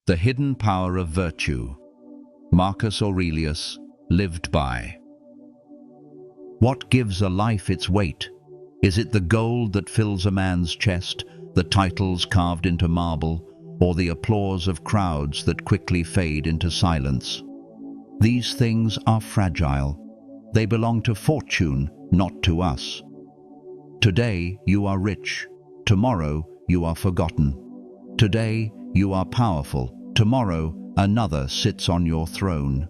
The hidden power of virtue. Marcus Aurelius lived by. What gives a life its weight? Is it the gold that fills a man's chest, the titles carved into marble, or the applause of crowds that quickly fade into silence? These things are fragile. They belong to fortune, not to us. Today you are rich. Tomorrow you are forgotten. Today you are powerful. Tomorrow another sits on your throne.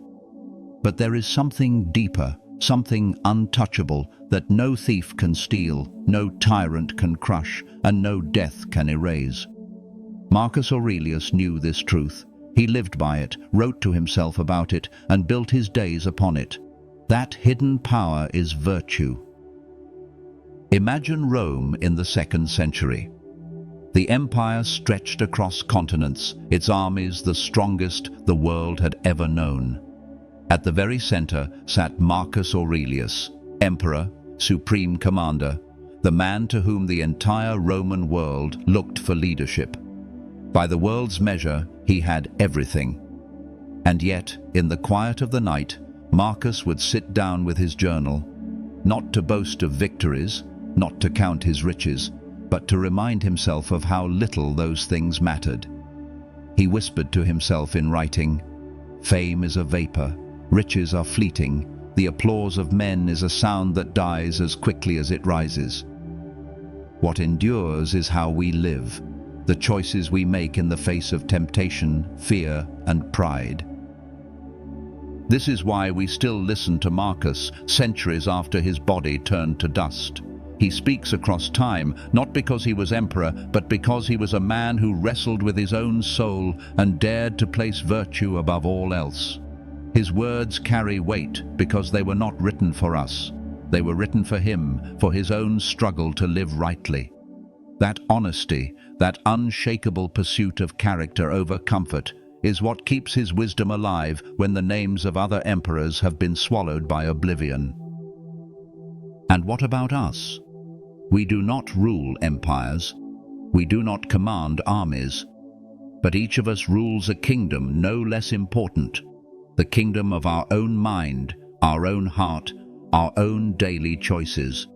But there is something deeper, something untouchable that no thief can steal, no tyrant can crush, and no death can erase. Marcus Aurelius knew this truth. He lived by it, wrote to himself about it, and built his days upon it. That hidden power is virtue. Imagine Rome in the 2nd century. The empire stretched across continents, its armies the strongest the world had ever known. At the very center sat Marcus Aurelius, emperor, supreme commander, the man to whom the entire Roman world looked for leadership. By the world's measure, he had everything. And yet, in the quiet of the night, Marcus would sit down with his journal, not to boast of victories, not to count his riches, but to remind himself of how little those things mattered. He whispered to himself in writing, "Fame is a vapor, riches are fleeting, the applause of men is a sound that dies as quickly as it rises. What endures is how we live, the choices we make in the face of temptation, fear, and pride." This is why we still listen to Marcus centuries after his body turned to dust. He speaks across time, not because he was emperor, but because he was a man who wrestled with his own soul and dared to place virtue above all else. His words carry weight because they were not written for us. They were written for him, for his own struggle to live rightly. That honesty, that unshakable pursuit of character over comfort, is what keeps his wisdom alive when the names of other emperors have been swallowed by oblivion. And what about us? We do not rule empires. We do not command armies. But each of us rules a kingdom no less important, the kingdom of our own mind, our own heart, our own daily choices.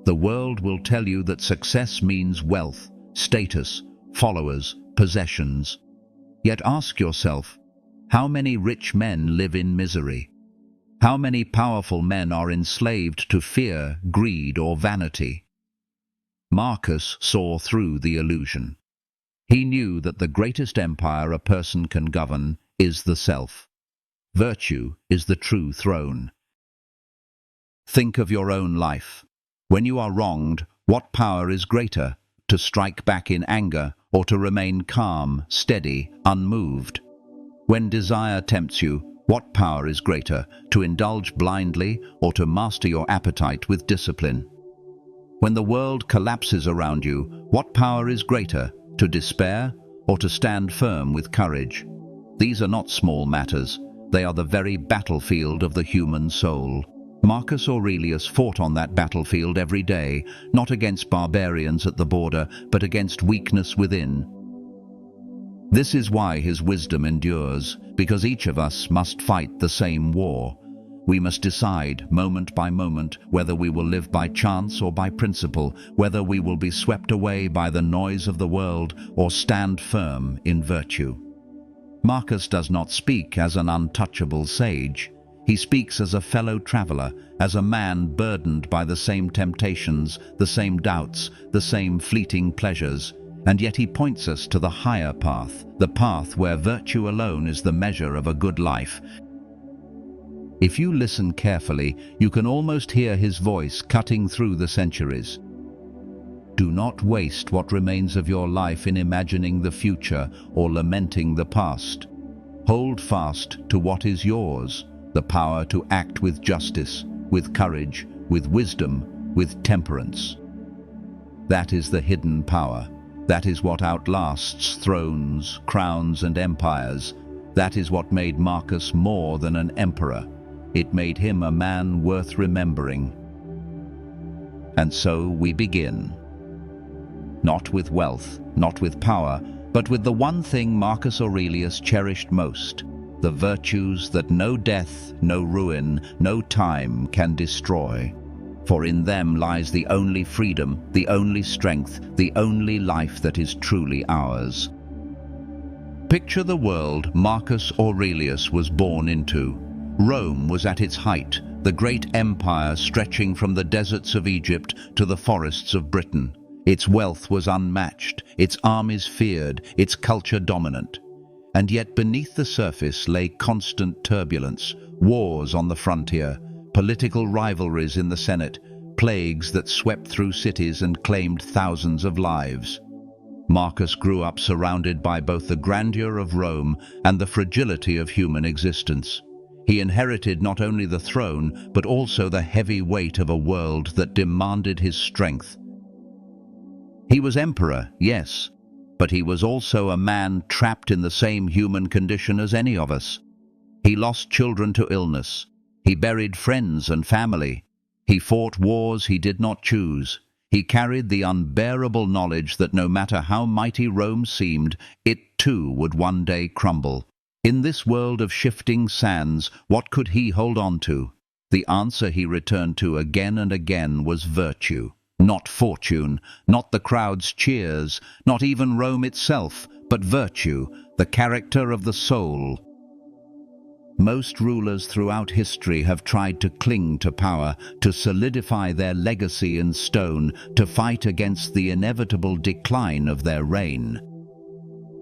The world will tell you that success means wealth, status, followers, possessions. Yet ask yourself, how many rich men live in misery? How many powerful men are enslaved to fear, greed, or vanity? Marcus saw through the illusion. He knew that the greatest empire a person can govern is the self. Virtue is the true throne. Think of your own life. When you are wronged, what power is greater, to strike back in anger or to remain calm, steady, unmoved? When desire tempts you, what power is greater, to indulge blindly or to master your appetite with discipline? When the world collapses around you, what power is greater, to despair or to stand firm with courage? These are not small matters. They are the very battlefield of the human soul. Marcus Aurelius fought on that battlefield every day, not against barbarians at the border, but against weakness within. This is why his wisdom endures, because each of us must fight the same war. We must decide, moment by moment, whether we will live by chance or by principle, whether we will be swept away by the noise of the world or stand firm in virtue. Marcus does not speak as an untouchable sage. He speaks as a fellow traveler, as a man burdened by the same temptations, the same doubts, the same fleeting pleasures. And yet he points us to the higher path, the path where virtue alone is the measure of a good life. If you listen carefully, you can almost hear his voice cutting through the centuries. Do not waste what remains of your life in imagining the future or lamenting the past. Hold fast to what is yours, the power to act with justice, with courage, with wisdom, with temperance. That is the hidden power. That is what outlasts thrones, crowns, and empires. That is what made Marcus more than an emperor. It made him a man worth remembering. And so we begin. Not with wealth, not with power, but with the one thing Marcus Aurelius cherished most, the virtues that no death, no ruin, no time can destroy. For in them lies the only freedom, the only strength, the only life that is truly ours. Picture the world Marcus Aurelius was born into. Rome was at its height, the great empire stretching from the deserts of Egypt to the forests of Britain. Its wealth was unmatched, its armies feared, its culture dominant. And yet beneath the surface lay constant turbulence, wars on the frontier, political rivalries in the Senate, plagues that swept through cities and claimed thousands of lives. Marcus grew up surrounded by both the grandeur of Rome and the fragility of human existence. He inherited not only the throne, but also the heavy weight of a world that demanded his strength. He was emperor, yes, but he was also a man trapped in the same human condition as any of us. He lost children to illness. He buried friends and family. He fought wars he did not choose. He carried the unbearable knowledge that no matter how mighty Rome seemed, it too would one day crumble. In this world of shifting sands, what could he hold on to? The answer he returned to again and again was virtue. Not fortune, not the crowd's cheers, not even Rome itself, but virtue, the character of the soul. Most rulers throughout history have tried to cling to power, to solidify their legacy in stone, to fight against the inevitable decline of their reign.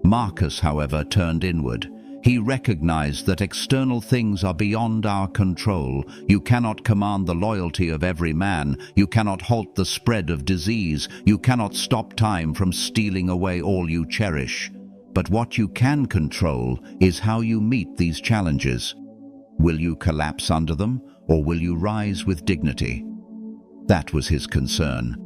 Marcus, however, turned inward. He recognized that external things are beyond our control. You cannot command the loyalty of every man. You cannot halt the spread of disease. You cannot stop time from stealing away all you cherish. But what you can control is how you meet these challenges. Will you collapse under them, or will you rise with dignity? That was his concern.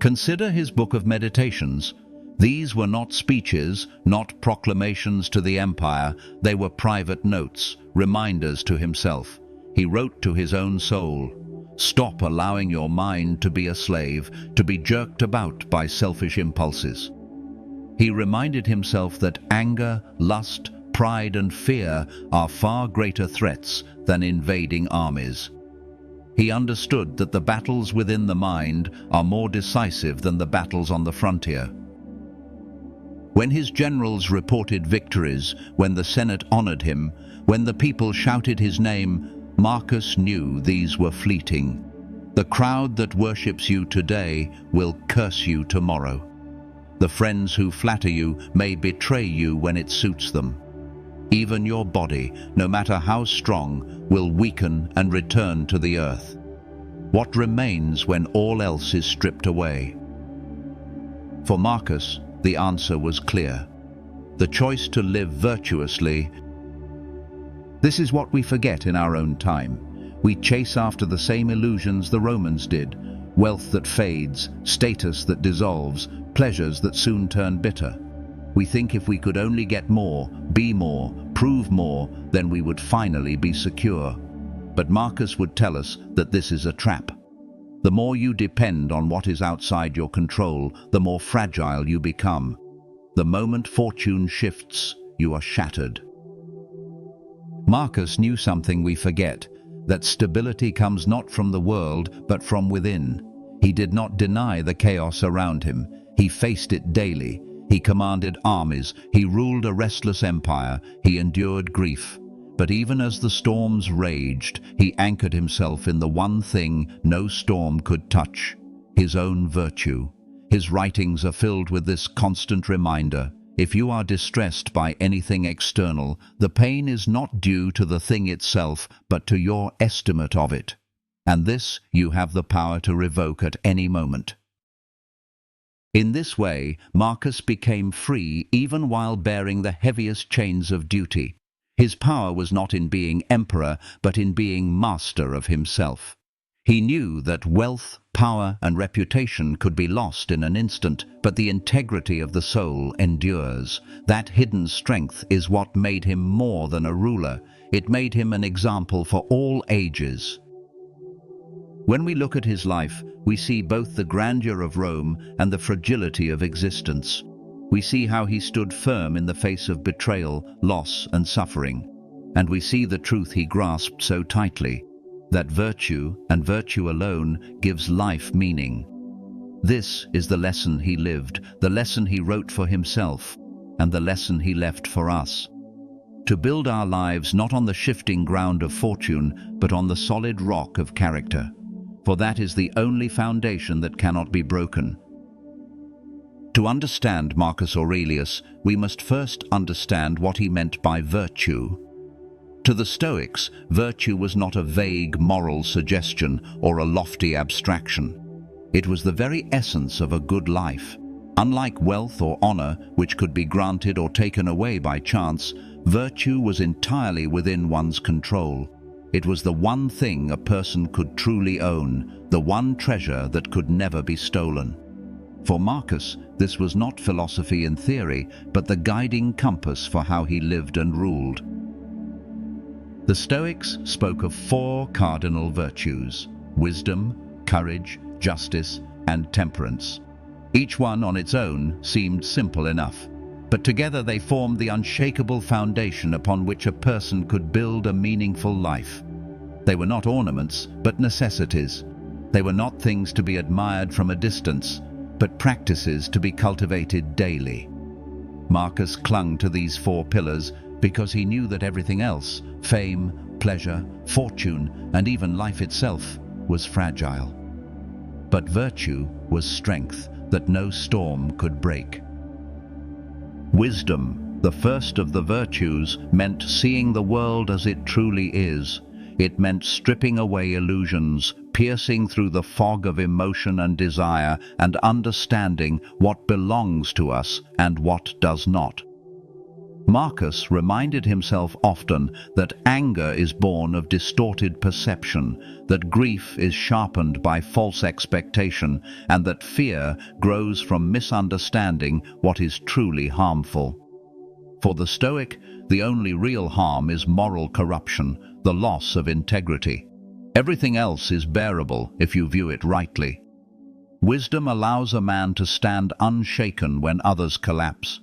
Consider his book of meditations. These were not speeches, not proclamations to the empire. They were private notes, reminders to himself. He wrote to his own soul, "Stop allowing your mind to be a slave, to be jerked about by selfish impulses." He reminded himself that anger, lust, pride and fear are far greater threats than invading armies. He understood that the battles within the mind are more decisive than the battles on the frontier. When his generals reported victories, when the Senate honored him, when the people shouted his name, Marcus knew these were fleeting. The crowd that worships you today will curse you tomorrow. The friends who flatter you may betray you when it suits them. Even your body, no matter how strong, will weaken and return to the earth. What remains when all else is stripped away? For Marcus, the answer was clear. The choice to live virtuously. This is what we forget in our own time. We chase after the same illusions the Romans did. Wealth that fades, status that dissolves, pleasures that soon turn bitter. We think if we could only get more, be more, prove more, then we would finally be secure. But Marcus would tell us that this is a trap. The more you depend on what is outside your control, the more fragile you become. The moment fortune shifts, you are shattered. Marcus knew something we forget, that stability comes not from the world, but from within. He did not deny the chaos around him. He faced it daily. He commanded armies. He ruled a restless empire. He endured grief. But even as the storms raged, he anchored himself in the one thing no storm could touch, his own virtue. His writings are filled with this constant reminder. If you are distressed by anything external, the pain is not due to the thing itself, but to your estimate of it. And this you have the power to revoke at any moment. In this way, Marcus became free even while bearing the heaviest chains of duty. His power was not in being emperor, but in being master of himself. He knew that wealth, power, and reputation could be lost in an instant, but the integrity of the soul endures. That hidden strength is what made him more than a ruler. It made him an example for all ages. When we look at his life, we see both the grandeur of Rome and the fragility of existence. We see how he stood firm in the face of betrayal, loss, and suffering, and we see the truth he grasped so tightly, that virtue, and virtue alone, gives life meaning. This is the lesson he lived, the lesson he wrote for himself, and the lesson he left for us. To build our lives not on the shifting ground of fortune, but on the solid rock of character, for that is the only foundation that cannot be broken. To understand Marcus Aurelius, we must first understand what he meant by virtue. To the Stoics, virtue was not a vague moral suggestion or a lofty abstraction. It was the very essence of a good life. Unlike wealth or honor, which could be granted or taken away by chance, virtue was entirely within one's control. It was the one thing a person could truly own, the one treasure that could never be stolen. For Marcus, this was not philosophy in theory, but the guiding compass for how he lived and ruled. The Stoics spoke of 4 cardinal virtues: wisdom, courage, justice, and temperance. Each one on its own seemed simple enough, but together they formed the unshakable foundation upon which a person could build a meaningful life. They were not ornaments, but necessities. They were not things to be admired from a distance, but practices to be cultivated daily. Marcus clung to these 4 pillars because he knew that everything else, fame, pleasure, fortune, and even life itself, was fragile. But virtue was strength that no storm could break. Wisdom, the first of the virtues, meant seeing the world as it truly is. It meant stripping away illusions, piercing through the fog of emotion and desire, and understanding what belongs to us and what does not. Marcus reminded himself often that anger is born of distorted perception, that grief is sharpened by false expectation, and that fear grows from misunderstanding what is truly harmful. For the Stoic, the only real harm is moral corruption, the loss of integrity. Everything else is bearable if you view it rightly. Wisdom allows a man to stand unshaken when others collapse.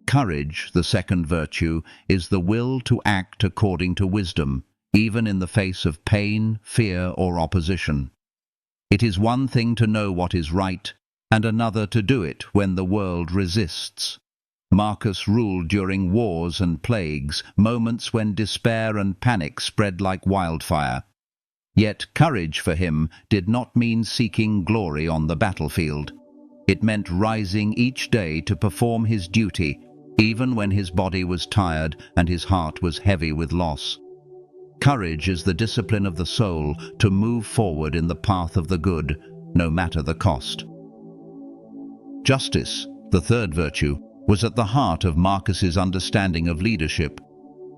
Courage, the second virtue, is the will to act according to wisdom, even in the face of pain, fear, or opposition. It is one thing to know what is right, and another to do it when the world resists. Marcus ruled during wars and plagues, moments when despair and panic spread like wildfire. Yet courage for him did not mean seeking glory on the battlefield. It meant rising each day to perform his duty, even when his body was tired and his heart was heavy with loss. Courage is the discipline of the soul to move forward in the path of the good, no matter the cost. Justice, the third virtue, was at the heart of Marcus's understanding of leadership.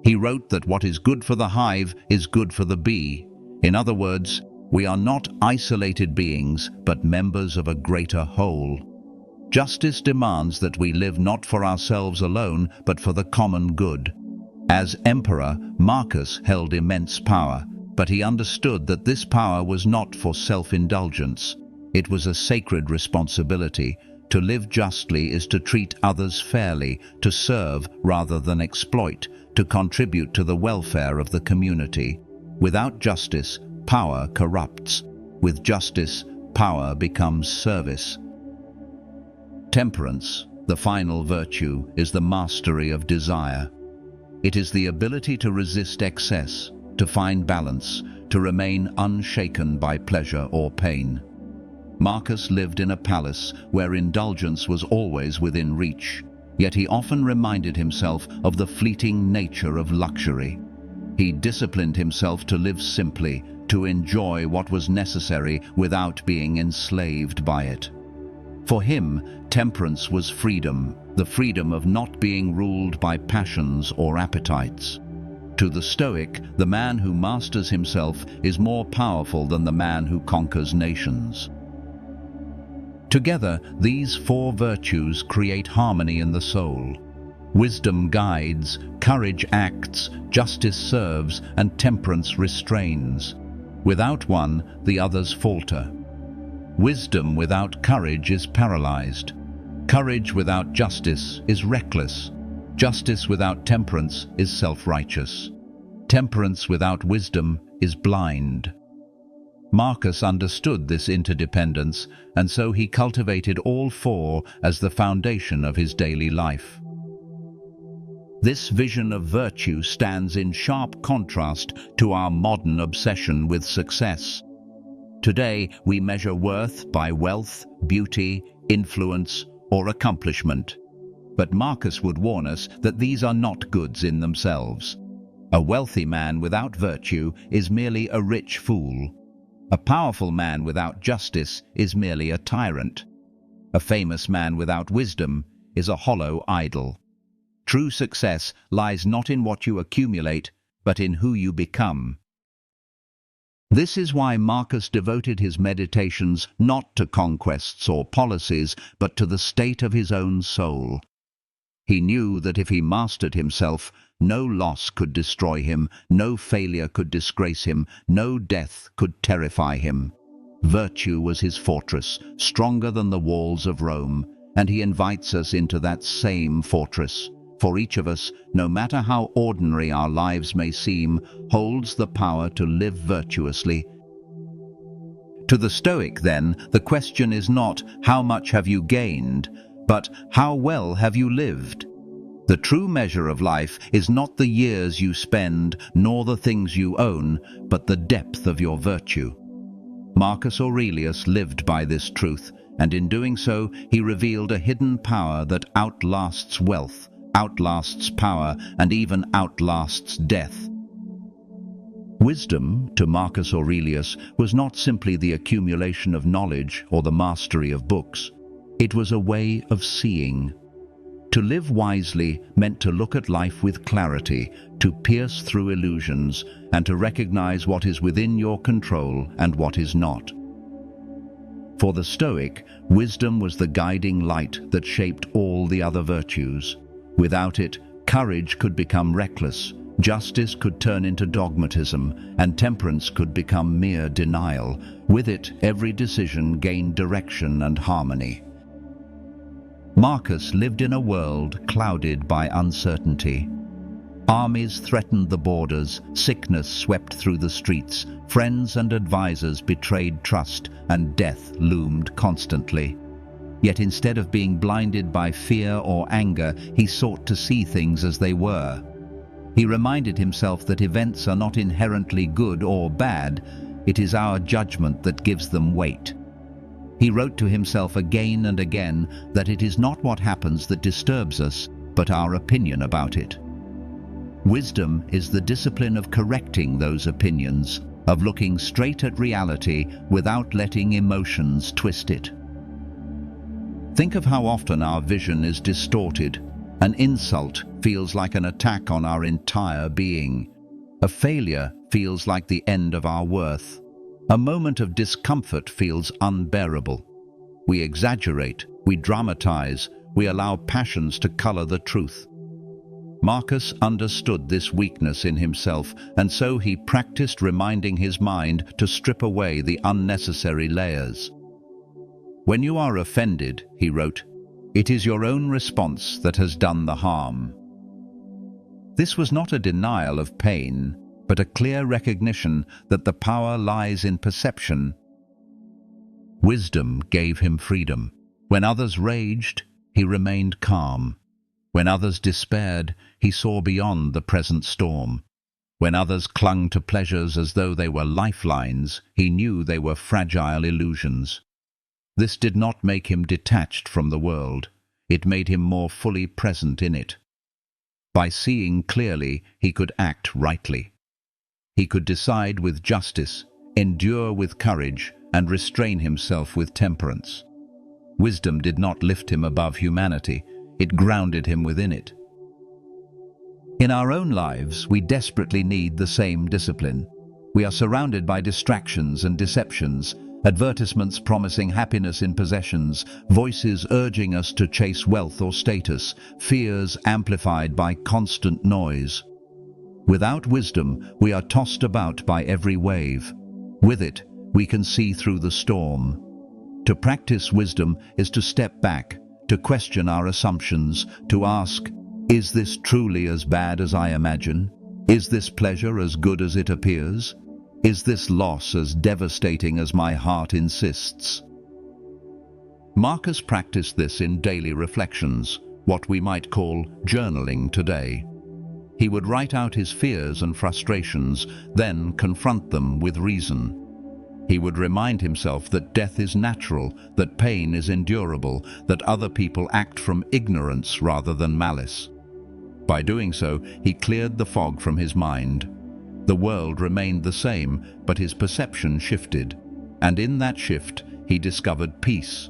He wrote that what is good for the hive is good for the bee. In other words, we are not isolated beings, but members of a greater whole. Justice demands that we live not for ourselves alone, but for the common good. As emperor, Marcus held immense power, but he understood that this power was not for self-indulgence. It was a sacred responsibility. To live justly is to treat others fairly, to serve rather than exploit, to contribute to the welfare of the community. Without justice, power corrupts. With justice, power becomes service. Temperance, the final virtue, is the mastery of desire. It is the ability to resist excess, to find balance, to remain unshaken by pleasure or pain. Marcus lived in a palace where indulgence was always within reach, yet he often reminded himself of the fleeting nature of luxury. He disciplined himself to live simply, to enjoy what was necessary without being enslaved by it. For him, temperance was freedom, the freedom of not being ruled by passions or appetites. To the Stoic, the man who masters himself is more powerful than the man who conquers nations. Together, these 4 virtues create harmony in the soul. Wisdom guides, courage acts, justice serves, and temperance restrains. Without one, the others falter. Wisdom without courage is paralyzed. Courage without justice is reckless. Justice without temperance is self-righteous. Temperance without wisdom is blind. Marcus understood this interdependence, and so he cultivated all four as the foundation of his daily life. This vision of virtue stands in sharp contrast to our modern obsession with success. Today, we measure worth by wealth, beauty, influence, or accomplishment. But Marcus would warn us that these are not goods in themselves. A wealthy man without virtue is merely a rich fool. A powerful man without justice is merely a tyrant. A famous man without wisdom is a hollow idol. True success lies not in what you accumulate, but in who you become. This is why Marcus devoted his meditations not to conquests or policies, but to the state of his own soul. He knew that if he mastered himself, no loss could destroy him, no failure could disgrace him, no death could terrify him. Virtue was his fortress, stronger than the walls of Rome, and he invites us into that same fortress. For each of us, no matter how ordinary our lives may seem, holds the power to live virtuously. To the Stoic, then, the question is not, how much have you gained, but how well have you lived? The true measure of life is not the years you spend, nor the things you own, but the depth of your virtue. Marcus Aurelius lived by this truth, and in doing so, he revealed a hidden power that outlasts wealth, outlasts power, and even outlasts death. Wisdom, to Marcus Aurelius, was not simply the accumulation of knowledge or the mastery of books. It was a way of seeing. To live wisely meant to look at life with clarity, to pierce through illusions, and to recognize what is within your control and what is not. For the Stoic, wisdom was the guiding light that shaped all the other virtues. Without it, courage could become reckless, justice could turn into dogmatism, and temperance could become mere denial. With it, every decision gained direction and harmony. Marcus lived in a world clouded by uncertainty. Armies threatened the borders, sickness swept through the streets, friends and advisors betrayed trust, and death loomed constantly. Yet instead of being blinded by fear or anger, he sought to see things as they were. He reminded himself that events are not inherently good or bad, it is our judgment that gives them weight. He wrote to himself again and again that it is not what happens that disturbs us, but our opinion about it. Wisdom is the discipline of correcting those opinions, of looking straight at reality without letting emotions twist it. Think of how often our vision is distorted. An insult feels like an attack on our entire being. A failure feels like the end of our worth. A moment of discomfort feels unbearable. We exaggerate, we dramatize, we allow passions to color the truth. Marcus understood this weakness in himself, and so he practiced reminding his mind to strip away the unnecessary layers. When you are offended, he wrote, it is your own response that has done the harm. This was not a denial of pain, but a clear recognition that the power lies in perception. Wisdom gave him freedom. When others raged, he remained calm. When others despaired, he saw beyond the present storm. When others clung to pleasures as though they were lifelines, he knew they were fragile illusions. This did not make him detached from the world. It made him more fully present in it. By seeing clearly, he could act rightly. He could decide with justice, endure with courage, and restrain himself with temperance. Wisdom did not lift him above humanity, it grounded him within it. In our own lives, we desperately need the same discipline. We are surrounded by distractions and deceptions, advertisements promising happiness in possessions, voices urging us to chase wealth or status, fears amplified by constant noise. Without wisdom, we are tossed about by every wave. With it, we can see through the storm. To practice wisdom is to step back, to question our assumptions, to ask, is this truly as bad as I imagine? Is this pleasure as good as it appears? Is this loss as devastating as my heart insists? Marcus practiced this in daily reflections, what we might call journaling today. He would write out his fears and frustrations, then confront them with reason. He would remind himself that death is natural, that pain is endurable, that other people act from ignorance rather than malice. By doing so, he cleared the fog from his mind. The world remained the same, but his perception shifted, and in that shift, he discovered peace.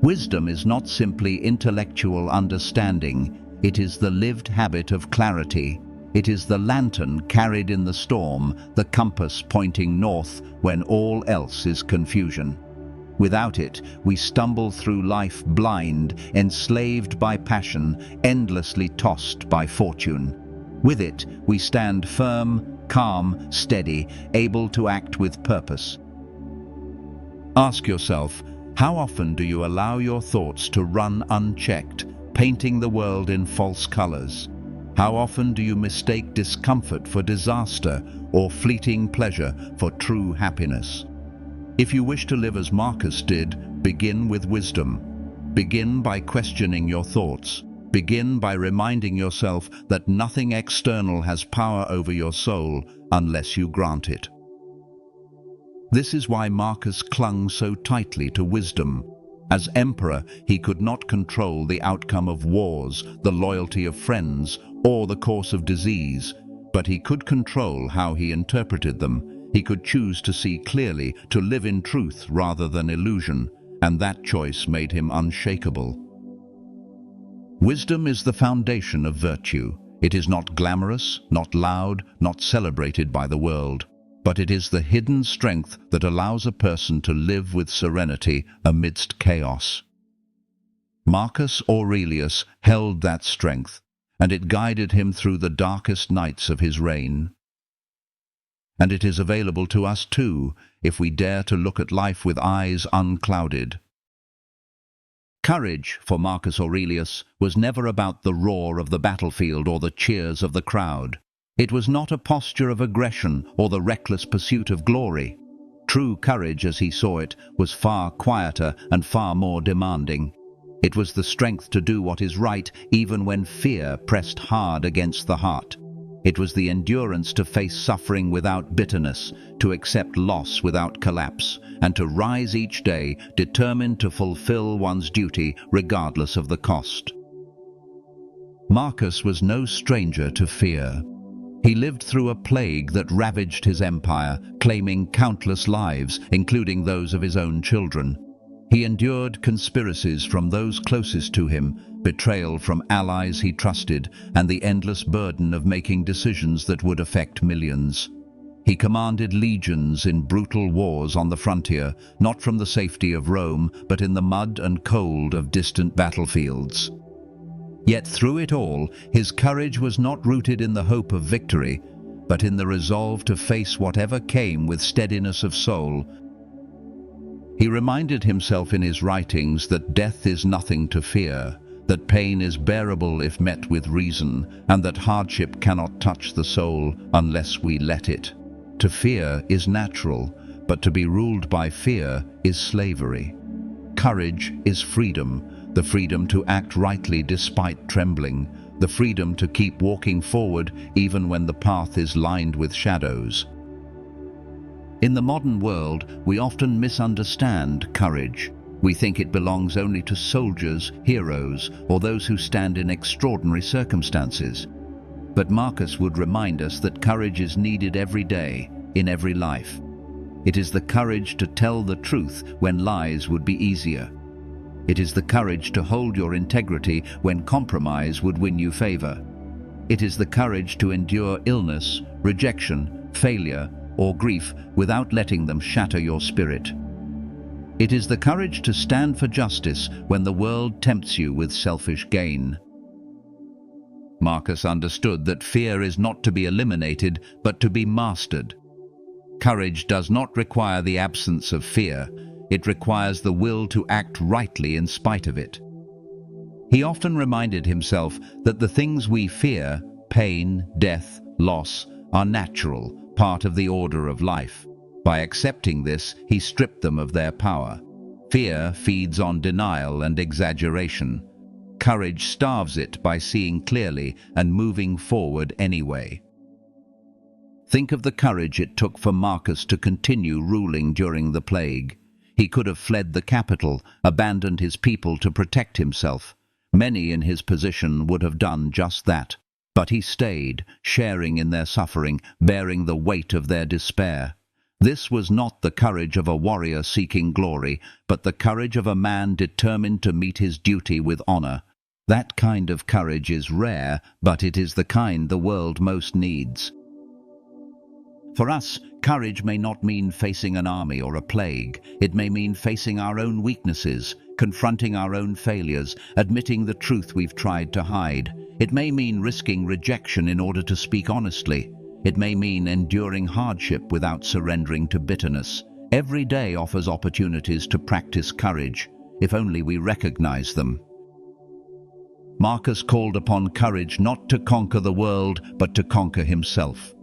Wisdom is not simply intellectual understanding, it is the lived habit of clarity. It is the lantern carried in the storm, the compass pointing north when all else is confusion. Without it, we stumble through life blind, enslaved by passion, endlessly tossed by fortune. With it, we stand firm, calm, steady, able to act with purpose. Ask yourself, how often do you allow your thoughts to run unchecked, painting the world in false colors? How often do you mistake discomfort for disaster or fleeting pleasure for true happiness? If you wish to live as Marcus did, begin with wisdom. Begin by questioning your thoughts. Begin by reminding yourself that nothing external has power over your soul unless you grant it. This is why Marcus clung so tightly to wisdom. As emperor, he could not control the outcome of wars, the loyalty of friends, or the course of disease, but he could control how he interpreted them. He could choose to see clearly, to live in truth rather than illusion, and that choice made him unshakable. Wisdom is the foundation of virtue. It is not glamorous, not loud, not celebrated by the world, but it is the hidden strength that allows a person to live with serenity amidst chaos. Marcus Aurelius held that strength, and it guided him through the darkest nights of his reign. And it is available to us too, if we dare to look at life with eyes unclouded. Courage, for Marcus Aurelius, was never about the roar of the battlefield or the cheers of the crowd. It was not a posture of aggression or the reckless pursuit of glory. True courage, as he saw it, was far quieter and far more demanding. It was the strength to do what is right even when fear pressed hard against the heart. It was the endurance to face suffering without bitterness, to accept loss without collapse, and to rise each day determined to fulfill one's duty regardless of the cost. Marcus was no stranger to fear. He lived through a plague that ravaged his empire, claiming countless lives, including those of his own children. He endured conspiracies from those closest to him, betrayal from allies he trusted, and the endless burden of making decisions that would affect millions. He commanded legions in brutal wars on the frontier, not from the safety of Rome, but in the mud and cold of distant battlefields. Yet through it all, his courage was not rooted in the hope of victory, but in the resolve to face whatever came with steadiness of soul. He reminded himself in his writings that death is nothing to fear, that pain is bearable if met with reason, and that hardship cannot touch the soul unless we let it. To fear is natural, but to be ruled by fear is slavery. Courage is freedom, the freedom to act rightly despite trembling, the freedom to keep walking forward even when the path is lined with shadows. In the modern world, we often misunderstand courage. We think it belongs only to soldiers, heroes, or those who stand in extraordinary circumstances. But Marcus would remind us that courage is needed every day, in every life. It is the courage to tell the truth when lies would be easier. It is the courage to hold your integrity when compromise would win you favor. It is the courage to endure illness, rejection, failure, or grief without letting them shatter your spirit. It is the courage to stand for justice when the world tempts you with selfish gain. Marcus understood that fear is not to be eliminated, but to be mastered. Courage does not require the absence of fear. It requires the will to act rightly in spite of it. He often reminded himself that the things we fear, pain, death, loss, are natural, part of the order of life. By accepting this, he stripped them of their power. Fear feeds on denial and exaggeration. Courage starves it by seeing clearly and moving forward anyway. Think of the courage it took for Marcus to continue ruling during the plague. He could have fled the capital, abandoned his people to protect himself. Many in his position would have done just that. But he stayed, sharing in their suffering, bearing the weight of their despair. This was not the courage of a warrior seeking glory, but the courage of a man determined to meet his duty with honor. That kind of courage is rare, but it is the kind the world most needs. For us, courage may not mean facing an army or a plague. It may mean facing our own weaknesses, confronting our own failures, admitting the truth we've tried to hide. It may mean risking rejection in order to speak honestly. It may mean enduring hardship without surrendering to bitterness. Every day offers opportunities to practice courage, if only we recognize them. Marcus called upon courage not to conquer the world, but to conquer himself.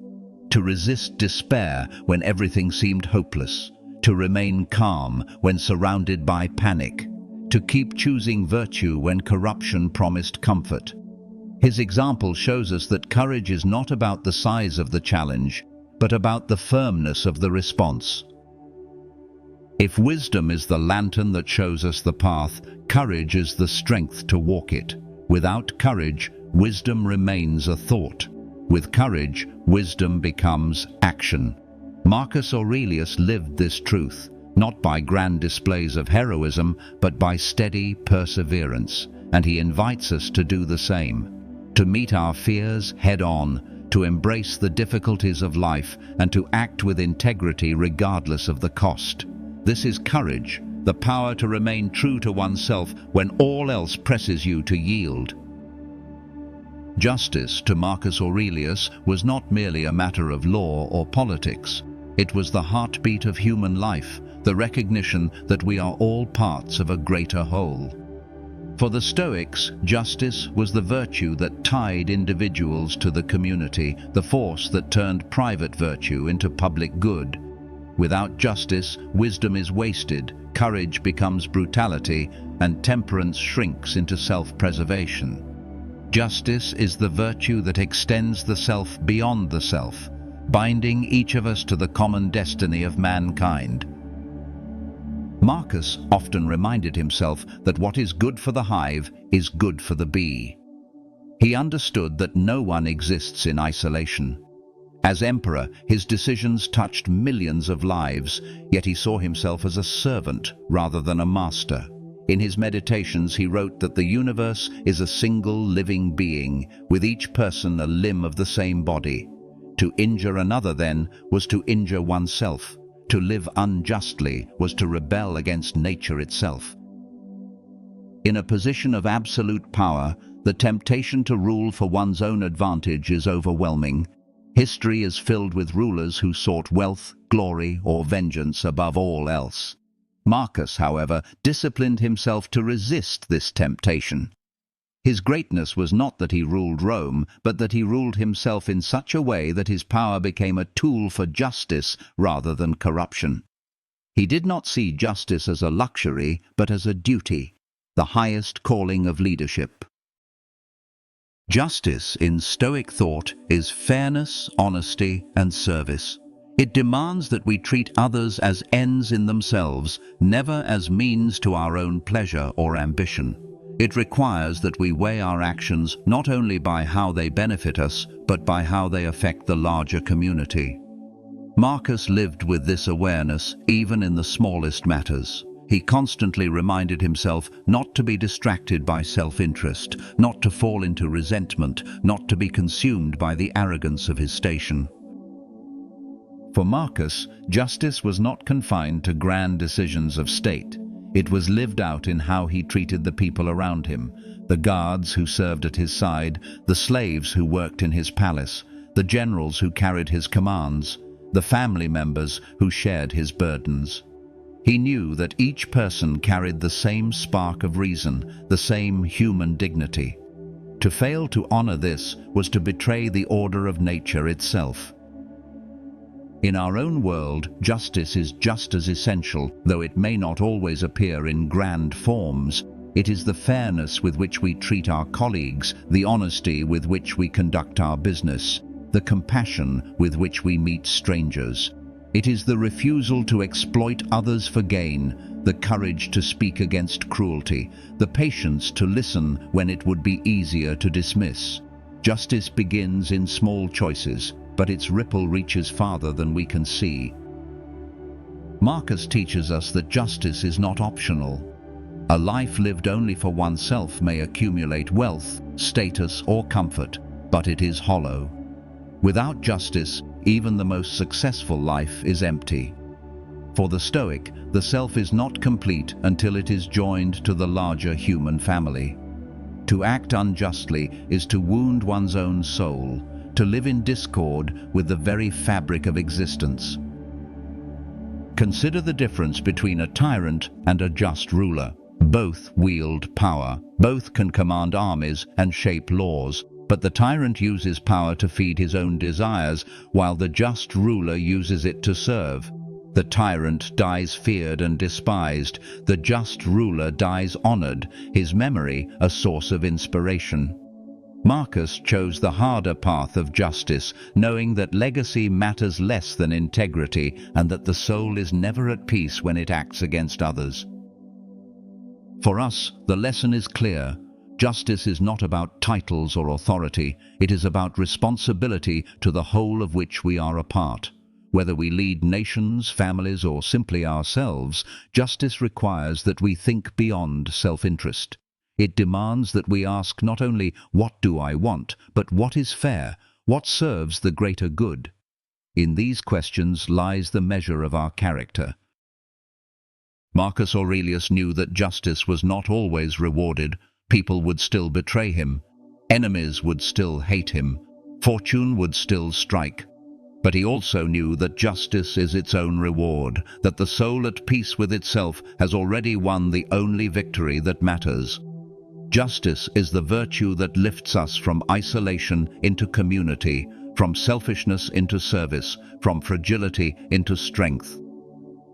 To resist despair when everything seemed hopeless. To remain calm when surrounded by panic. To keep choosing virtue when corruption promised comfort. His example shows us that courage is not about the size of the challenge, but about the firmness of the response. If wisdom is the lantern that shows us the path, courage is the strength to walk it. Without courage, wisdom remains a thought. With courage, wisdom becomes action. Marcus Aurelius lived this truth, not by grand displays of heroism, but by steady perseverance, and he invites us to do the same. To meet our fears head-on, to embrace the difficulties of life, and to act with integrity regardless of the cost. This is courage, the power to remain true to oneself when all else presses you to yield. Justice, to Marcus Aurelius, was not merely a matter of law or politics. It was the heartbeat of human life, the recognition that we are all parts of a greater whole. For the Stoics, justice was the virtue that tied individuals to the community, the force that turned private virtue into public good. Without justice, wisdom is wasted, courage becomes brutality, and temperance shrinks into self-preservation. Justice is the virtue that extends the self beyond the self, binding each of us to the common destiny of mankind. Marcus often reminded himself that what is good for the hive is good for the bee. He understood that no one exists in isolation. As emperor, his decisions touched millions of lives, yet he saw himself as a servant rather than a master. In his meditations, he wrote that the universe is a single living being, with each person a limb of the same body. To injure another, then, was to injure oneself. To live unjustly was to rebel against nature itself. In a position of absolute power, the temptation to rule for one's own advantage is overwhelming. History is filled with rulers who sought wealth, glory, or vengeance above all else. Marcus, however, disciplined himself to resist this temptation. His greatness was not that he ruled Rome, but that he ruled himself in such a way that his power became a tool for justice rather than corruption. He did not see justice as a luxury, but as a duty, the highest calling of leadership. Justice, in Stoic thought, is fairness, honesty, and service. It demands that we treat others as ends in themselves, never as means to our own pleasure or ambition. It requires that we weigh our actions not only by how they benefit us, but by how they affect the larger community. Marcus lived with this awareness even in the smallest matters. He constantly reminded himself not to be distracted by self-interest, not to fall into resentment, not to be consumed by the arrogance of his station. For Marcus, justice was not confined to grand decisions of state. It was lived out in how he treated the people around him, the guards who served at his side, the slaves who worked in his palace, the generals who carried his commands, the family members who shared his burdens. He knew that each person carried the same spark of reason, the same human dignity. To fail to honor this was to betray the order of nature itself. In our own world, justice is just as essential, though it may not always appear in grand forms. It is the fairness with which we treat our colleagues, the honesty with which we conduct our business, the compassion with which we meet strangers. It is the refusal to exploit others for gain, the courage to speak against cruelty, the patience to listen when it would be easier to dismiss. Justice begins in small choices, but its ripple reaches farther than we can see. Marcus teaches us that justice is not optional. A life lived only for oneself may accumulate wealth, status, or comfort, but it is hollow. Without justice, even the most successful life is empty. For the Stoic, the self is not complete until it is joined to the larger human family. To act unjustly is to wound one's own soul, to live in discord with the very fabric of existence. Consider the difference between a tyrant and a just ruler. Both wield power, both can command armies and shape laws, but the tyrant uses power to feed his own desires, while the just ruler uses it to serve. The tyrant dies feared and despised, the just ruler dies honored, his memory a source of inspiration. Marcus chose the harder path of justice, knowing that legacy matters less than integrity and that the soul is never at peace when it acts against others. For us, the lesson is clear. Justice is not about titles or authority. It is about responsibility to the whole of which we are a part. Whether we lead nations, families, or simply ourselves, justice requires that we think beyond self-interest. It demands that we ask not only, "What do I want?" but "What is fair? What serves the greater good?" In these questions lies the measure of our character. Marcus Aurelius knew that justice was not always rewarded. People would still betray him. Enemies would still hate him. Fortune would still strike. But he also knew that justice is its own reward, that the soul at peace with itself has already won the only victory that matters. Justice is the virtue that lifts us from isolation into community, from selfishness into service, from fragility into strength.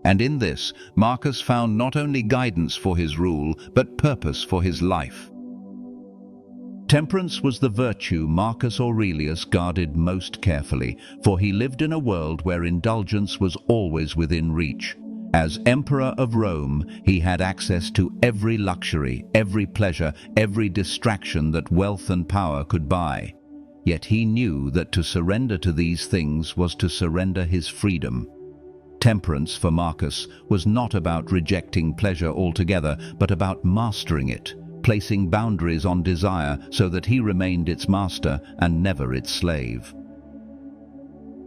And in this, Marcus found not only guidance for his rule, but purpose for his life. Temperance was the virtue Marcus Aurelius guarded most carefully, for he lived in a world where indulgence was always within reach. As Emperor of Rome, he had access to every luxury, every pleasure, every distraction that wealth and power could buy. Yet he knew that to surrender to these things was to surrender his freedom. Temperance for Marcus was not about rejecting pleasure altogether, but about mastering it, placing boundaries on desire so that he remained its master and never its slave.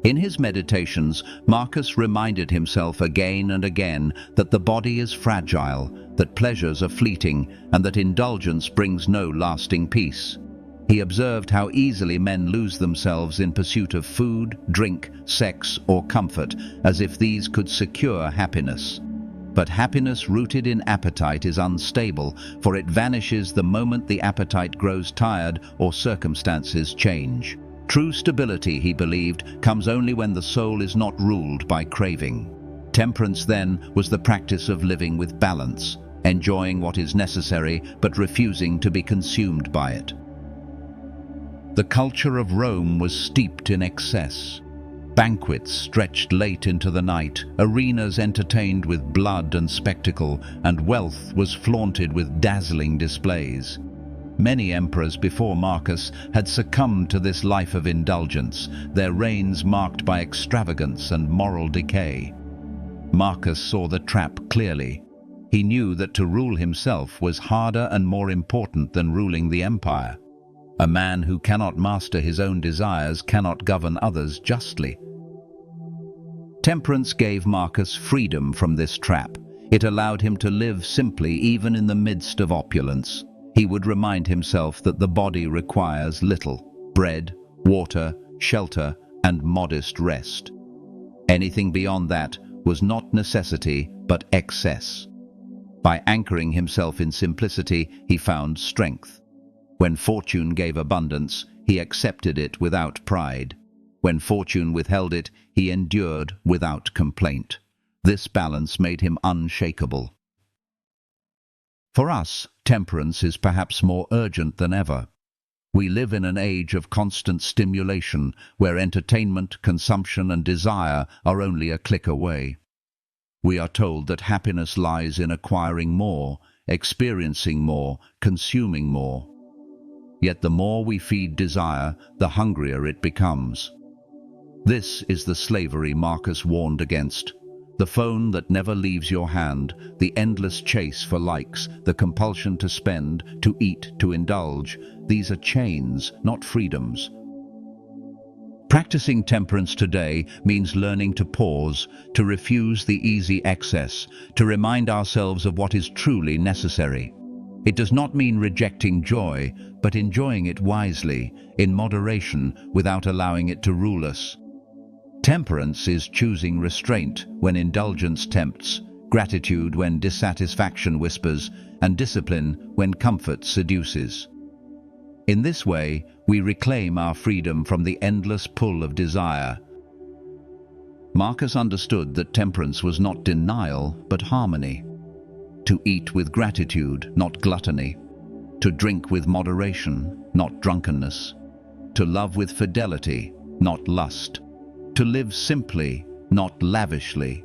In his meditations, Marcus reminded himself again and again that the body is fragile, that pleasures are fleeting, and that indulgence brings no lasting peace. He observed how easily men lose themselves in pursuit of food, drink, sex, or comfort, as if these could secure happiness. But happiness rooted in appetite is unstable, for it vanishes the moment the appetite grows tired or circumstances change. True stability, he believed, comes only when the soul is not ruled by craving. Temperance, then, was the practice of living with balance, enjoying what is necessary but refusing to be consumed by it. The culture of Rome was steeped in excess. Banquets stretched late into the night, arenas entertained with blood and spectacle, and wealth was flaunted with dazzling displays. Many emperors before Marcus had succumbed to this life of indulgence, their reigns marked by extravagance and moral decay. Marcus saw the trap clearly. He knew that to rule himself was harder and more important than ruling the empire. A man who cannot master his own desires cannot govern others justly. Temperance gave Marcus freedom from this trap. It allowed him to live simply even in the midst of opulence. He would remind himself that the body requires little: bread, water, shelter, and modest rest. Anything beyond that was not necessity but excess. By anchoring himself in simplicity, he found strength. When fortune gave abundance, he accepted it without pride. When fortune withheld it, he endured without complaint. This balance made him unshakable. For us, temperance is perhaps more urgent than ever. We live in an age of constant stimulation, where entertainment, consumption, and desire are only a click away. We are told that happiness lies in acquiring more, experiencing more, consuming more. Yet the more we feed desire, the hungrier it becomes. This is the slavery Marcus warned against. The phone that never leaves your hand, the endless chase for likes, the compulsion to spend, to eat, to indulge. These are chains, not freedoms. Practicing temperance today means learning to pause, to refuse the easy excess, to remind ourselves of what is truly necessary. It does not mean rejecting joy, but enjoying it wisely, in moderation, without allowing it to rule us. Temperance is choosing restraint when indulgence tempts, gratitude when dissatisfaction whispers, and discipline when comfort seduces. In this way, we reclaim our freedom from the endless pull of desire. Marcus understood that temperance was not denial, but harmony. To eat with gratitude, not gluttony. To drink with moderation, not drunkenness. To love with fidelity, not lust. To live simply, not lavishly.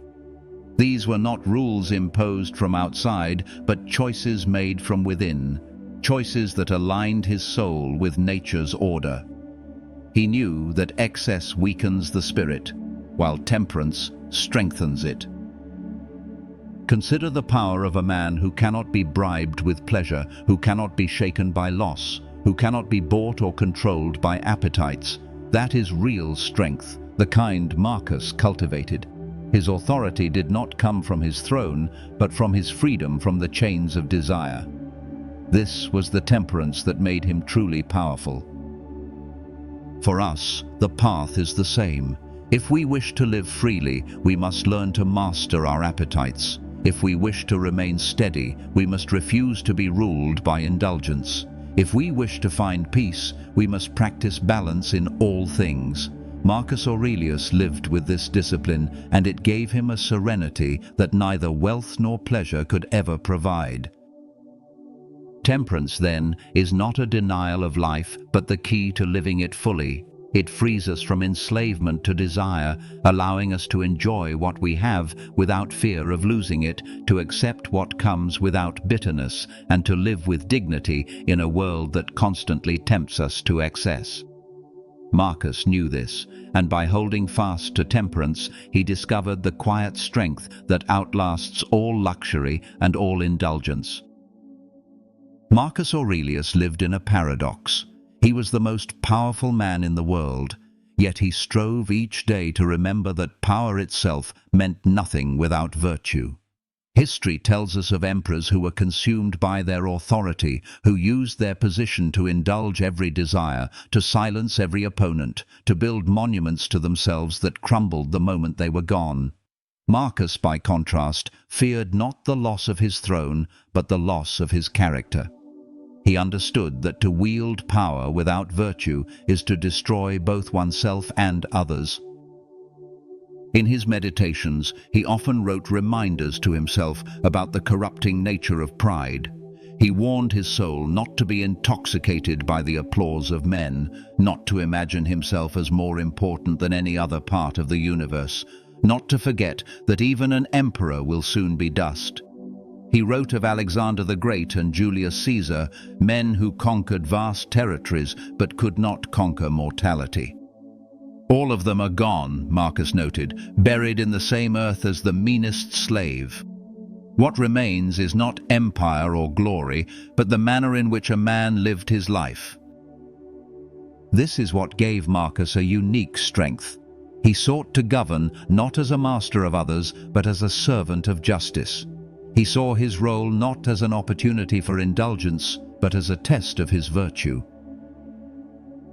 These were not rules imposed from outside, but choices made from within, choices that aligned his soul with nature's order. He knew that excess weakens the spirit, while temperance strengthens it. Consider the power of a man who cannot be bribed with pleasure, who cannot be shaken by loss, who cannot be bought or controlled by appetites. That is real strength, the kind Marcus cultivated. His authority did not come from his throne, but from his freedom from the chains of desire. This was the temperance that made him truly powerful. For us, the path is the same. If we wish to live freely, we must learn to master our appetites. If we wish to remain steady, we must refuse to be ruled by indulgence. If we wish to find peace, we must practice balance in all things. Marcus Aurelius lived with this discipline, and it gave him a serenity that neither wealth nor pleasure could ever provide. Temperance, then, is not a denial of life, but the key to living it fully. It frees us from enslavement to desire, allowing us to enjoy what we have without fear of losing it, to accept what comes without bitterness, and to live with dignity in a world that constantly tempts us to excess. Marcus knew this, and by holding fast to temperance, he discovered the quiet strength that outlasts all luxury and all indulgence. Marcus Aurelius lived in a paradox. He was the most powerful man in the world, yet he strove each day to remember that power itself meant nothing without virtue. History tells us of emperors who were consumed by their authority, who used their position to indulge every desire, to silence every opponent, to build monuments to themselves that crumbled the moment they were gone. Marcus, by contrast, feared not the loss of his throne, but the loss of his character. He understood that to wield power without virtue is to destroy both oneself and others. In his meditations, he often wrote reminders to himself about the corrupting nature of pride. He warned his soul not to be intoxicated by the applause of men, not to imagine himself as more important than any other part of the universe, not to forget that even an emperor will soon be dust. He wrote of Alexander the Great and Julius Caesar, men who conquered vast territories but could not conquer mortality. All of them are gone, Marcus noted, buried in the same earth as the meanest slave. What remains is not empire or glory, but the manner in which a man lived his life. This is what gave Marcus a unique strength. He sought to govern not as a master of others, but as a servant of justice. He saw his role not as an opportunity for indulgence, but as a test of his virtue.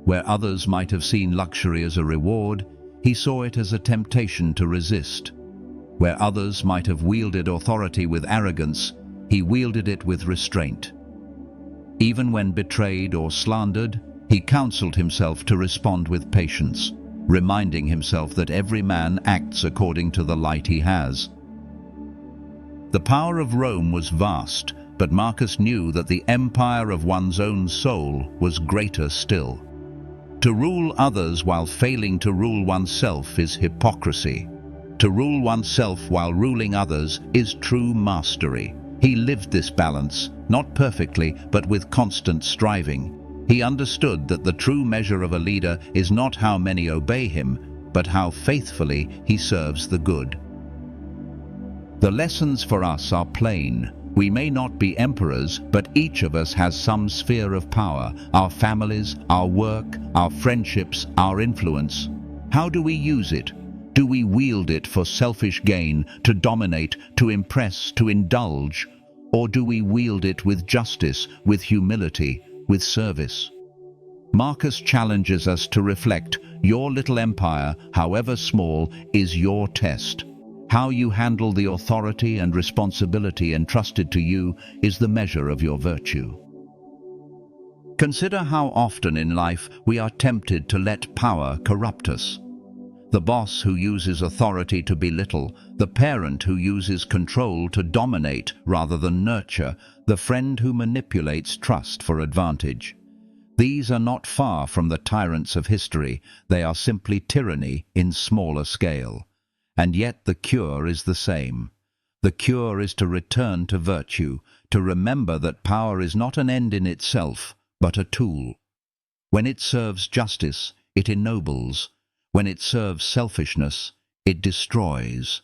Where others might have seen luxury as a reward, he saw it as a temptation to resist. Where others might have wielded authority with arrogance, he wielded it with restraint. Even when betrayed or slandered, he counseled himself to respond with patience, reminding himself that every man acts according to the light he has. The power of Rome was vast, but Marcus knew that the empire of one's own soul was greater still. To rule others while failing to rule oneself is hypocrisy. To rule oneself while ruling others is true mastery. He lived this balance, not perfectly, but with constant striving. He understood that the true measure of a leader is not how many obey him, but how faithfully he serves the good. The lessons for us are plain. We may not be emperors, but each of us has some sphere of power: our families, our work, our friendships, our influence. How do we use it? Do we wield it for selfish gain, to dominate, to impress, to indulge? Or do we wield it with justice, with humility, with service? Marcus challenges us to reflect. Your little empire, however small, is your test. How you handle the authority and responsibility entrusted to you is the measure of your virtue. Consider how often in life we are tempted to let power corrupt us. The boss who uses authority to belittle, the parent who uses control to dominate rather than nurture, the friend who manipulates trust for advantage. These are not far from the tyrants of history. They are simply tyranny in smaller scale. And yet the cure is the same. The cure is to return to virtue, to remember that power is not an end in itself, but a tool. When it serves justice, it ennobles. When it serves selfishness, it destroys.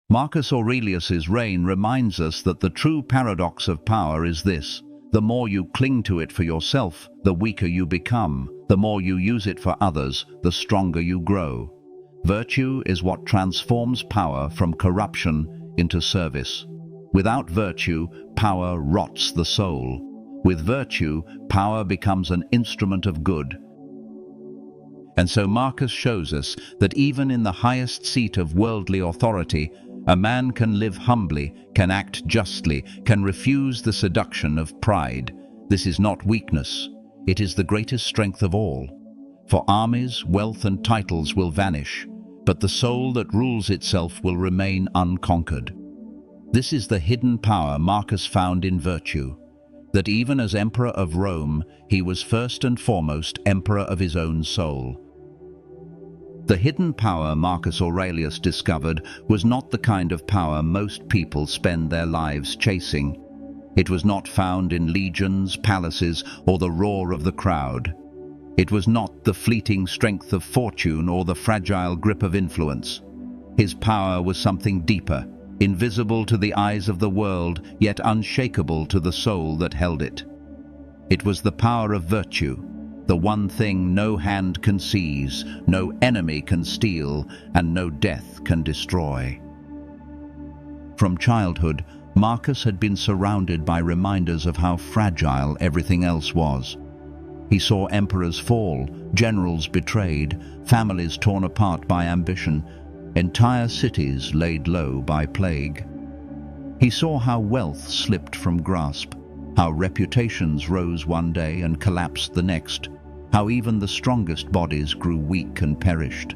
Marcus Aurelius's reign reminds us that the true paradox of power is this: the more you cling to it for yourself, the weaker you become. The more you use it for others, the stronger you grow. Virtue is what transforms power from corruption into service. Without virtue, power rots the soul. With virtue, power becomes an instrument of good. And so Marcus shows us that even in the highest seat of worldly authority, a man can live humbly, can act justly, can refuse the seduction of pride. This is not weakness. It is the greatest strength of all. For armies, wealth and titles will vanish, but the soul that rules itself will remain unconquered. This is the hidden power Marcus found in virtue, that even as emperor of Rome, he was first and foremost emperor of his own soul. The hidden power Marcus Aurelius discovered was not the kind of power most people spend their lives chasing. It was not found in legions, palaces, or the roar of the crowd. It was not the fleeting strength of fortune or the fragile grip of influence. His power was something deeper, invisible to the eyes of the world, yet unshakable to the soul that held it. It was the power of virtue, the one thing no hand can seize, no enemy can steal, and no death can destroy. From childhood, Marcus had been surrounded by reminders of how fragile everything else was. He saw emperors fall, generals betrayed, families torn apart by ambition, entire cities laid low by plague. He saw how wealth slipped from grasp, how reputations rose one day and collapsed the next, how even the strongest bodies grew weak and perished.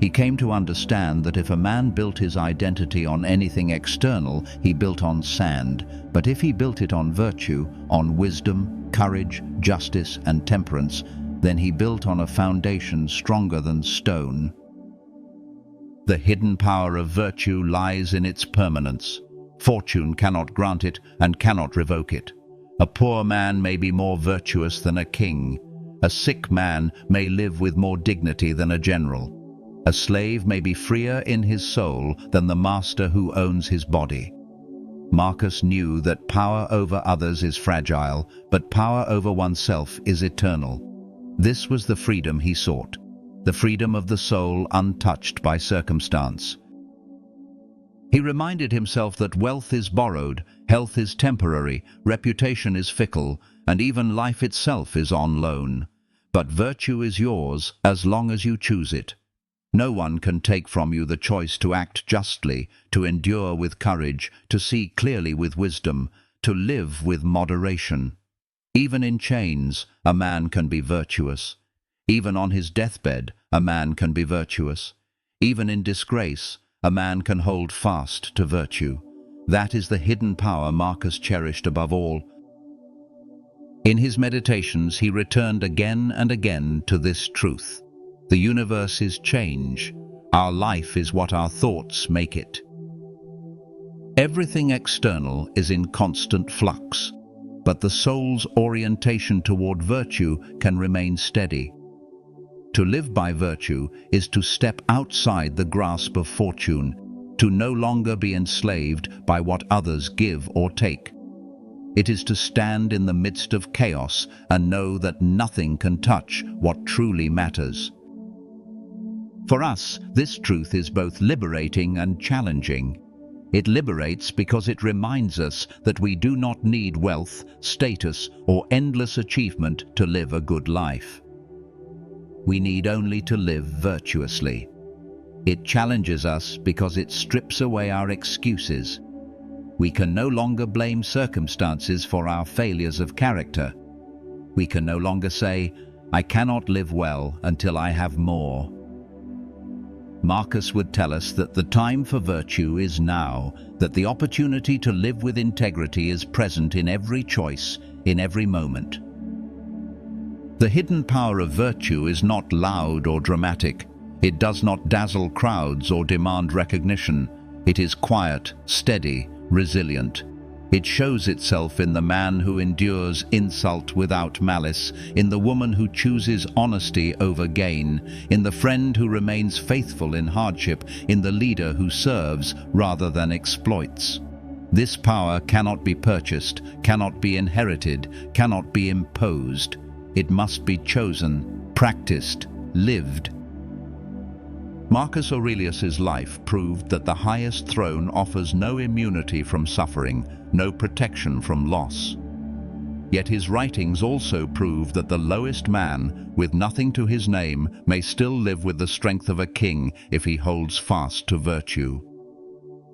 He came to understand that if a man built his identity on anything external, he built on sand, but if he built it on virtue, on wisdom, courage, justice, and temperance, then he built on a foundation stronger than stone. The hidden power of virtue lies in its permanence. Fortune cannot grant it and cannot revoke it. A poor man may be more virtuous than a king. A sick man may live with more dignity than a general. A slave may be freer in his soul than the master who owns his body. Marcus knew that power over others is fragile, but power over oneself is eternal. This was the freedom he sought, the freedom of the soul untouched by circumstance. He reminded himself that wealth is borrowed, health is temporary, reputation is fickle, and even life itself is on loan. But virtue is yours as long as you choose it. No one can take from you the choice to act justly, to endure with courage, to see clearly with wisdom, to live with moderation. Even in chains, a man can be virtuous. Even on his deathbed, a man can be virtuous. Even in disgrace, a man can hold fast to virtue. That is the hidden power Marcus cherished above all. In his meditations, he returned again and again to this truth. The universe is change. Our life is what our thoughts make it. Everything external is in constant flux, but the soul's orientation toward virtue can remain steady. To live by virtue is to step outside the grasp of fortune, to no longer be enslaved by what others give or take. It is to stand in the midst of chaos and know that nothing can touch what truly matters. For us, this truth is both liberating and challenging. It liberates because it reminds us that we do not need wealth, status, or endless achievement to live a good life. We need only to live virtuously. It challenges us because it strips away our excuses. We can no longer blame circumstances for our failures of character. We can no longer say, "I cannot live well until I have more." Marcus would tell us that the time for virtue is now, that the opportunity to live with integrity is present in every choice, in every moment. The hidden power of virtue is not loud or dramatic. It does not dazzle crowds or demand recognition. It is quiet, steady, resilient. It shows itself in the man who endures insult without malice, in the woman who chooses honesty over gain, in the friend who remains faithful in hardship, in the leader who serves rather than exploits. This power cannot be purchased, cannot be inherited, cannot be imposed. It must be chosen, practiced, lived. Marcus Aurelius's life proved that the highest throne offers no immunity from suffering, no protection from loss. Yet his writings also prove that the lowest man, with nothing to his name, may still live with the strength of a king if he holds fast to virtue.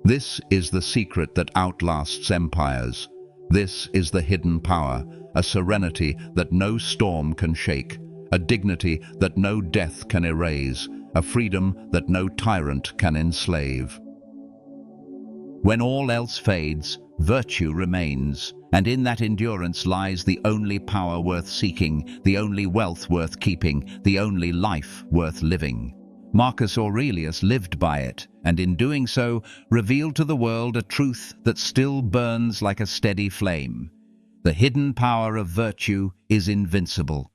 This is the secret that outlasts empires. This is the hidden power, a serenity that no storm can shake, a dignity that no death can erase, a freedom that no tyrant can enslave. When all else fades, virtue remains, and in that endurance lies the only power worth seeking, the only wealth worth keeping, the only life worth living. Marcus Aurelius lived by it, and in doing so, revealed to the world a truth that still burns like a steady flame. The hidden power of virtue is invincible.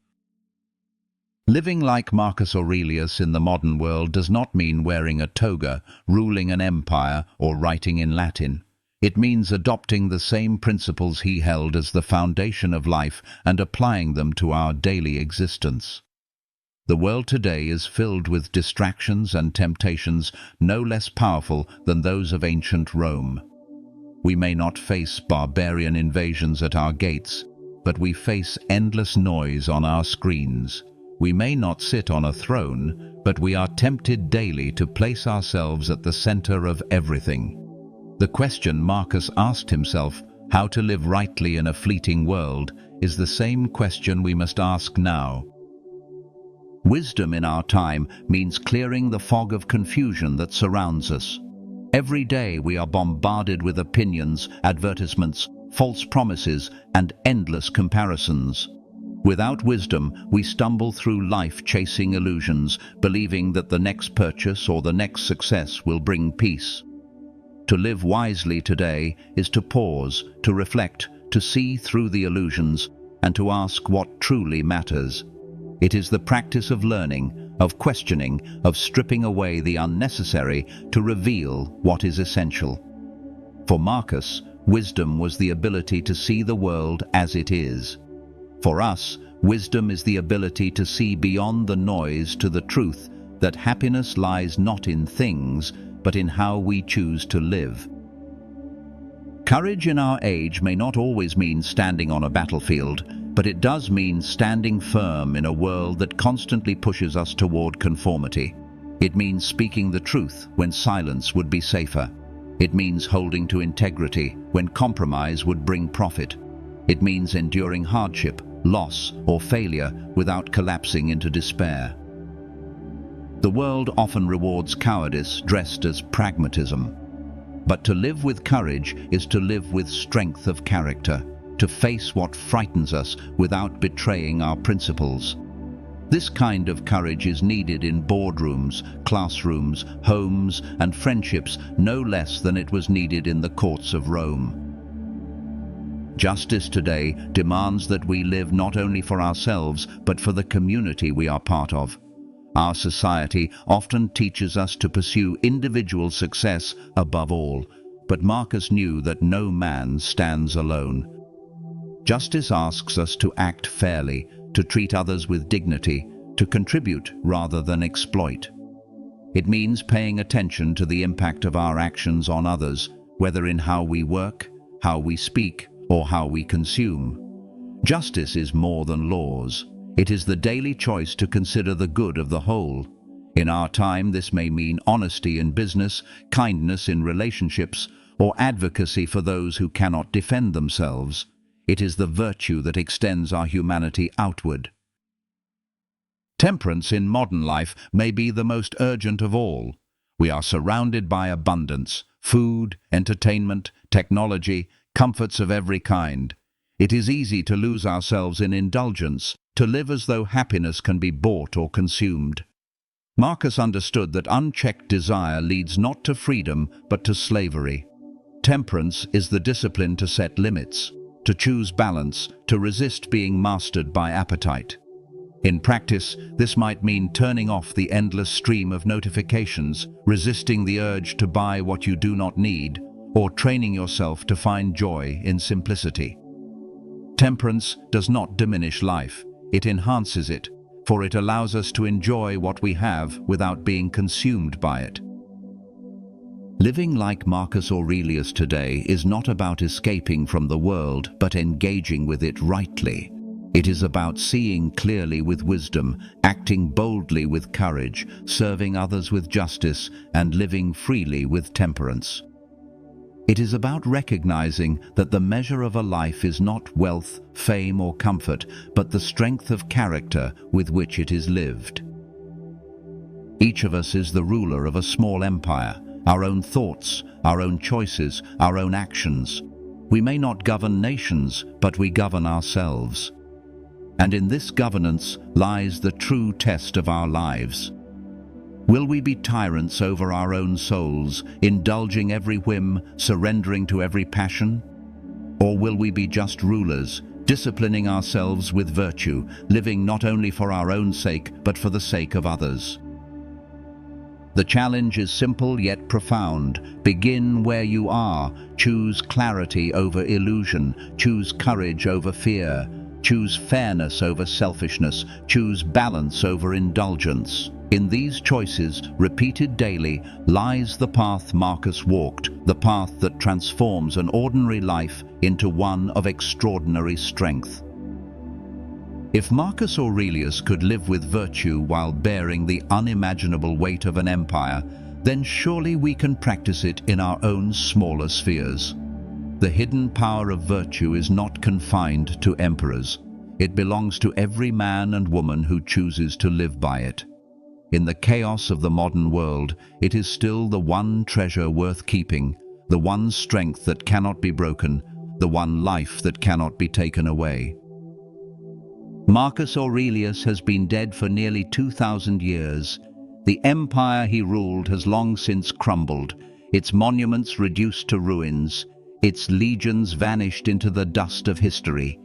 Living like Marcus Aurelius in the modern world does not mean wearing a toga, ruling an empire, or writing in Latin. It means adopting the same principles he held as the foundation of life and applying them to our daily existence. The world today is filled with distractions and temptations no less powerful than those of ancient Rome. We may not face barbarian invasions at our gates, but we face endless noise on our screens. We may not sit on a throne, but we are tempted daily to place ourselves at the center of everything. The question Marcus asked himself, how to live rightly in a fleeting world, is the same question we must ask now. Wisdom in our time means clearing the fog of confusion that surrounds us. Every day we are bombarded with opinions, advertisements, false promises, and endless comparisons. Without wisdom, we stumble through life chasing illusions, believing that the next purchase or the next success will bring peace. To live wisely today is to pause, to reflect, to see through the illusions, and to ask what truly matters. It is the practice of learning, of questioning, of stripping away the unnecessary to reveal what is essential. For Marcus, wisdom was the ability to see the world as it is. For us, wisdom is the ability to see beyond the noise to the truth that happiness lies not in things, but in how we choose to live. Courage in our age may not always mean standing on a battlefield, but it does mean standing firm in a world that constantly pushes us toward conformity. It means speaking the truth when silence would be safer. It means holding to integrity when compromise would bring profit. It means enduring hardship, loss, or failure without collapsing into despair. The world often rewards cowardice dressed as pragmatism. But to live with courage is to live with strength of character, to face what frightens us without betraying our principles. This kind of courage is needed in boardrooms, classrooms, homes, and friendships no less than it was needed in the courts of Rome. Justice today demands that we live not only for ourselves, but for the community we are part of. Our society often teaches us to pursue individual success above all, but Marcus knew that no man stands alone. Justice asks us to act fairly, to treat others with dignity, to contribute rather than exploit. It means paying attention to the impact of our actions on others, whether in how we work, how we speak, or how we consume. Justice is more than laws. It is the daily choice to consider the good of the whole. In our time, this may mean honesty in business, kindness in relationships, or advocacy for those who cannot defend themselves. It is the virtue that extends our humanity outward. Temperance in modern life may be the most urgent of all. We are surrounded by abundance, food, entertainment, technology, comforts of every kind. It is easy to lose ourselves in indulgence, to live as though happiness can be bought or consumed. Marcus understood that unchecked desire leads not to freedom, but to slavery. Temperance is the discipline to set limits, to choose balance, to resist being mastered by appetite. In practice, this might mean turning off the endless stream of notifications, resisting the urge to buy what you do not need, or training yourself to find joy in simplicity. Temperance does not diminish life, it enhances it, for it allows us to enjoy what we have without being consumed by it. Living like Marcus Aurelius today is not about escaping from the world, but engaging with it rightly. It is about seeing clearly with wisdom, acting boldly with courage, serving others with justice, and living freely with temperance. It is about recognizing that the measure of a life is not wealth, fame, or comfort, but the strength of character with which it is lived. Each of us is the ruler of a small empire, our own thoughts, our own choices, our own actions. We may not govern nations, but we govern ourselves. And in this governance lies the true test of our lives. Will we be tyrants over our own souls, indulging every whim, surrendering to every passion? Or will we be just rulers, disciplining ourselves with virtue, living not only for our own sake, but for the sake of others? The challenge is simple yet profound. Begin where you are. Choose clarity over illusion. Choose courage over fear. Choose fairness over selfishness. Choose balance over indulgence. In these choices, repeated daily, lies the path Marcus walked, the path that transforms an ordinary life into one of extraordinary strength. If Marcus Aurelius could live with virtue while bearing the unimaginable weight of an empire, then surely we can practice it in our own smaller spheres. The hidden power of virtue is not confined to emperors. It belongs to every man and woman who chooses to live by it. In the chaos of the modern world, it is still the one treasure worth keeping, the one strength that cannot be broken, the one life that cannot be taken away. Marcus Aurelius has been dead for nearly 2,000 years. The empire he ruled has long since crumbled, its monuments reduced to ruins, its legions vanished into the dust of history.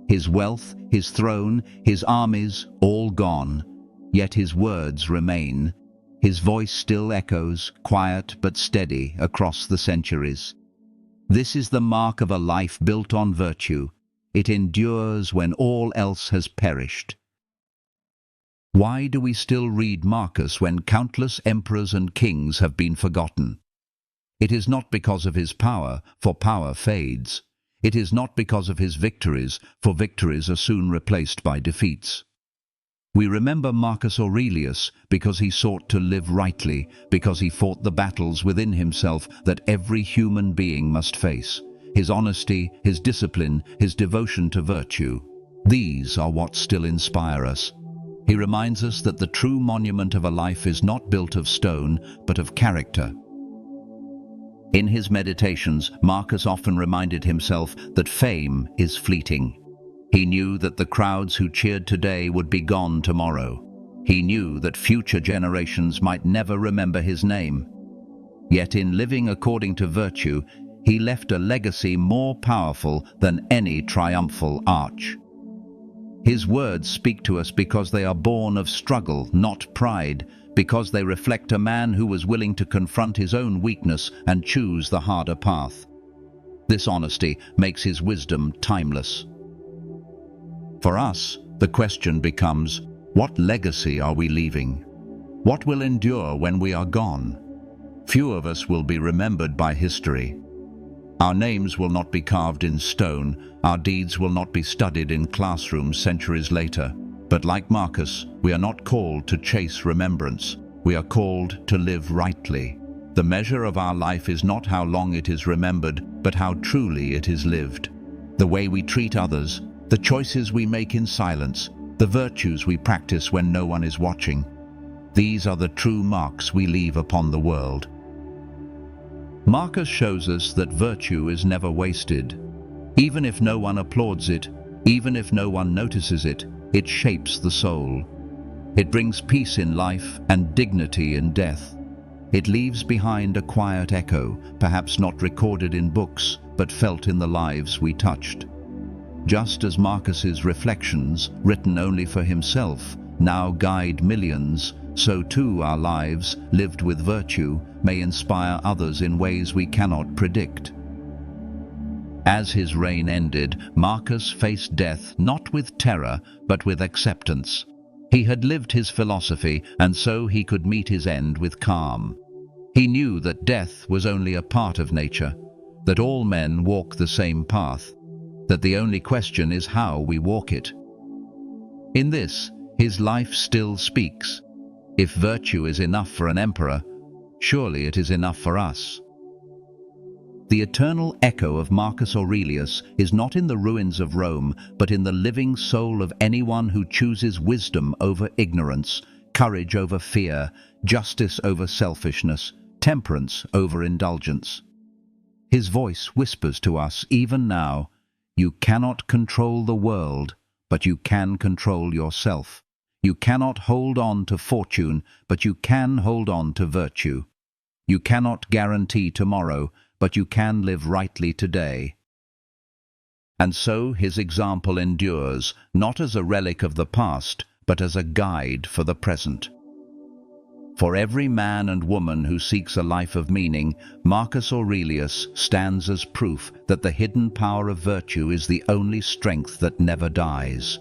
His wealth, his throne, his armies, all gone. Yet his words remain. His voice still echoes, quiet but steady, across the centuries. This is the mark of a life built on virtue. It endures when all else has perished. Why do we still read Marcus when countless emperors and kings have been forgotten? It is not because of his power, for power fades. It is not because of his victories, for victories are soon replaced by defeats. We remember Marcus Aurelius because he sought to live rightly, because he fought the battles within himself that every human being must face. His honesty, his discipline, his devotion to virtue. These are what still inspire us. He reminds us that the true monument of a life is not built of stone, but of character. In his meditations, Marcus often reminded himself that fame is fleeting. He knew that the crowds who cheered today would be gone tomorrow. He knew that future generations might never remember his name. Yet in living according to virtue, he left a legacy more powerful than any triumphal arch. His words speak to us because they are born of struggle, not pride, because they reflect a man who was willing to confront his own weakness and choose the harder path. This honesty makes his wisdom timeless. For us, the question becomes, what legacy are we leaving? What will endure when we are gone? Few of us will be remembered by history. Our names will not be carved in stone, our deeds will not be studied in classrooms centuries later. But like Marcus, we are not called to chase remembrance. We are called to live rightly. The measure of our life is not how long it is remembered, but how truly it is lived. The way we treat others, the choices we make in silence, the virtues we practice when no one is watching. These are the true marks we leave upon the world. Marcus shows us that virtue is never wasted. Even if no one applauds it, even if no one notices it, it shapes the soul. It brings peace in life and dignity in death. It leaves behind a quiet echo, perhaps not recorded in books, but felt in the lives we touched. Just as Marcus's reflections, written only for himself, now guide millions, so too our lives, lived with virtue, may inspire others in ways we cannot predict. As his reign ended, Marcus faced death not with terror, but with acceptance. He had lived his philosophy, and so he could meet his end with calm. He knew that death was only a part of nature, that all men walk the same path, that the only question is how we walk it. In this, his life still speaks. If virtue is enough for an emperor, surely it is enough for us. The eternal echo of Marcus Aurelius is not in the ruins of Rome, but in the living soul of anyone who chooses wisdom over ignorance, courage over fear, justice over selfishness, temperance over indulgence. His voice whispers to us even now, you cannot control the world, but you can control yourself. You cannot hold on to fortune, but you can hold on to virtue. You cannot guarantee tomorrow, but you can live rightly today. And so his example endures, not as a relic of the past, but as a guide for the present. For every man and woman who seeks a life of meaning, Marcus Aurelius stands as proof that the hidden power of virtue is the only strength that never dies.